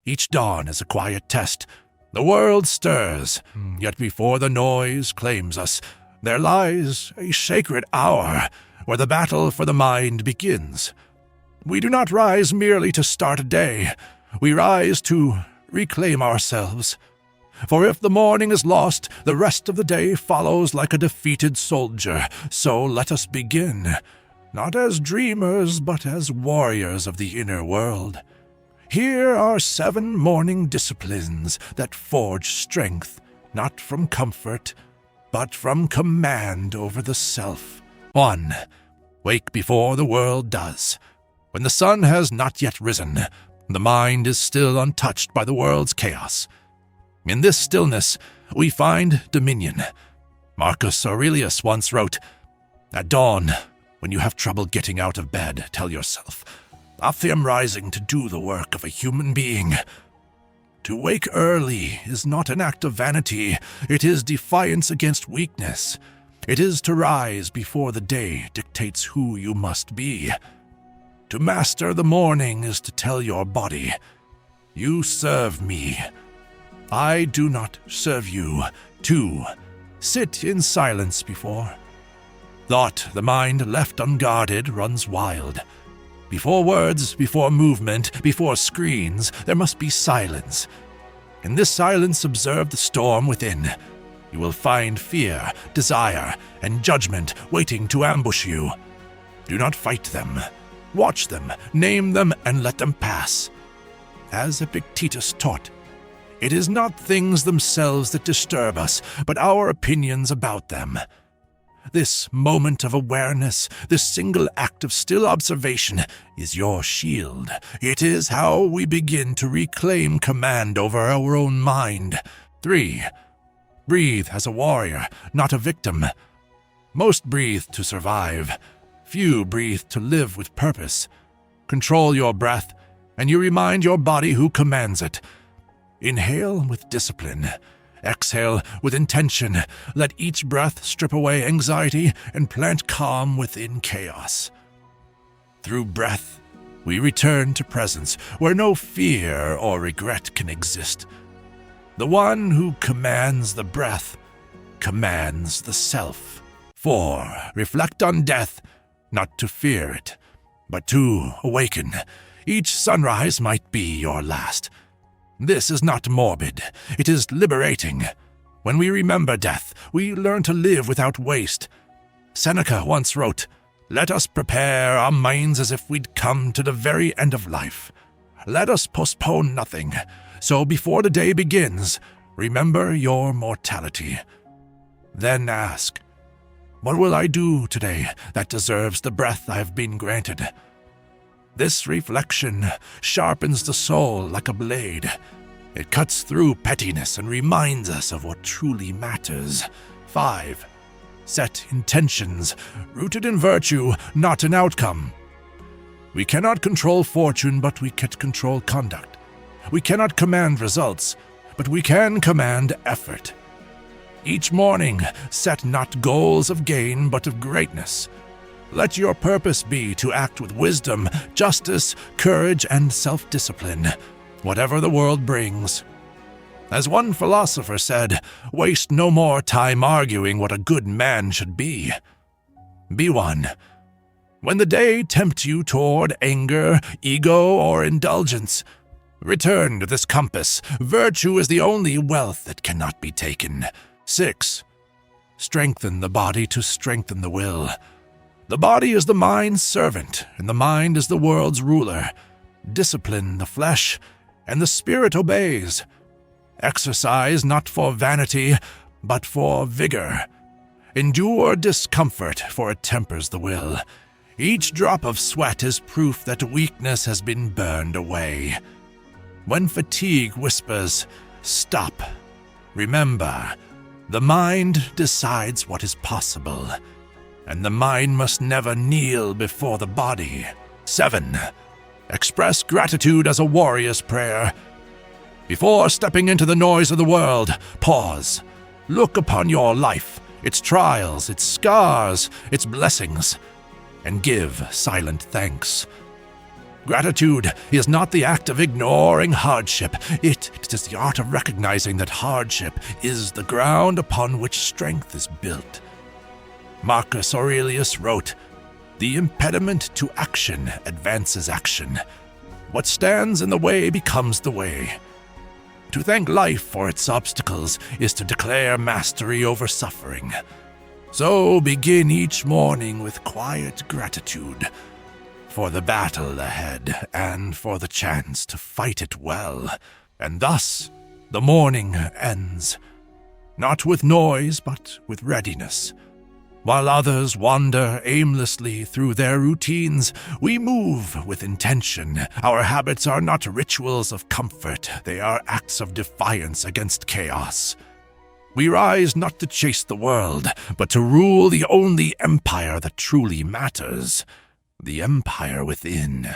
Each dawn is a quiet test. The world stirs, yet before the noise claims us, there lies a sacred hour where the battle for the mind begins. We do not rise merely to start a day. We rise to reclaim ourselves. For if the morning is lost, the rest of the day follows like a defeated soldier. So let us begin, not as dreamers, but as warriors of the inner world. Here are 7 morning disciplines that forge strength, not from comfort, but from command over the self. 1. Wake before the world does. When the sun has not yet risen, the mind is still untouched by the world's chaos. In this stillness, we find dominion. Marcus Aurelius once wrote, "At dawn, when you have trouble getting out of bed, tell yourself, I am rising to do the work of a human being." To wake early is not an act of vanity. It is defiance against weakness. It is to rise before the day dictates who you must be. To master the morning is to tell your body, "You serve me. I do not serve you." 2. Sit in silence before. Thought, the mind left unguarded, runs wild. Before words, before movement, before screens, there must be silence. In this silence, observe the storm within. You will find fear, desire, and judgment waiting to ambush you. Do not fight them. Watch them, name them, and let them pass. As Epictetus taught, it is not things themselves that disturb us, but our opinions about them. This moment of awareness, this single act of still observation, is your shield. It is how we begin to reclaim command over our own mind. 3. Breathe as a warrior, not a victim. Most breathe to survive. Few breathe to live with purpose. Control your breath, and you remind your body who commands it. Inhale with discipline. Exhale with intention. Let each breath strip away anxiety and plant calm within chaos. Through breath, we return to presence where no fear or regret can exist. The one who commands the breath commands the self. 4. Reflect on death, not to fear it, but to awaken. Each sunrise might be your last. This is not morbid. It is liberating. When we remember death, we learn to live without waste. Seneca once wrote, "Let us prepare our minds as if we'd come to the very end of life. Let us postpone nothing. So before the day begins, remember your mortality. Then ask, what will I do today that deserves the breath I have been granted?" This reflection sharpens the soul like a blade. It cuts through pettiness and reminds us of what truly matters. 5. Set intentions, rooted in virtue, not an outcome. We cannot control fortune, but we can control conduct. We cannot command results, but we can command effort. Each morning, set not goals of gain, but of greatness. Let your purpose be to act with wisdom, justice, courage, and self-discipline, whatever the world brings. As one philosopher said, waste no more time arguing what a good man should be. Be one. When the day tempts you toward anger, ego, or indulgence, return to this compass. Virtue is the only wealth that cannot be taken. 6. Strengthen the body to strengthen the will. The body is the mind's servant, and the mind is the world's ruler. Discipline the flesh, and the spirit obeys. Exercise not for vanity, but for vigor. Endure discomfort, for it tempers the will. Each drop of sweat is proof that weakness has been burned away. When fatigue whispers, "Stop," remember, the mind decides what is possible, and the mind must never kneel before the body. 7. Express gratitude as a warrior's prayer. Before stepping into the noise of the world, pause. Look upon your life, its trials, its scars, its blessings, and give silent thanks. Gratitude is not the act of ignoring hardship. It is the art of recognizing that hardship is the ground upon which strength is built. Marcus Aurelius wrote, "The impediment to action advances action. What stands in the way becomes the way." To thank life for its obstacles is to declare mastery over suffering. So begin each morning with quiet gratitude for the battle ahead and for the chance to fight it well. And thus the morning ends, not with noise but with readiness. While others wander aimlessly through their routines, we move with intention. Our habits are not rituals of comfort, they are acts of defiance against chaos. We rise not to chase the world, but to rule the only empire that truly matters, the empire within.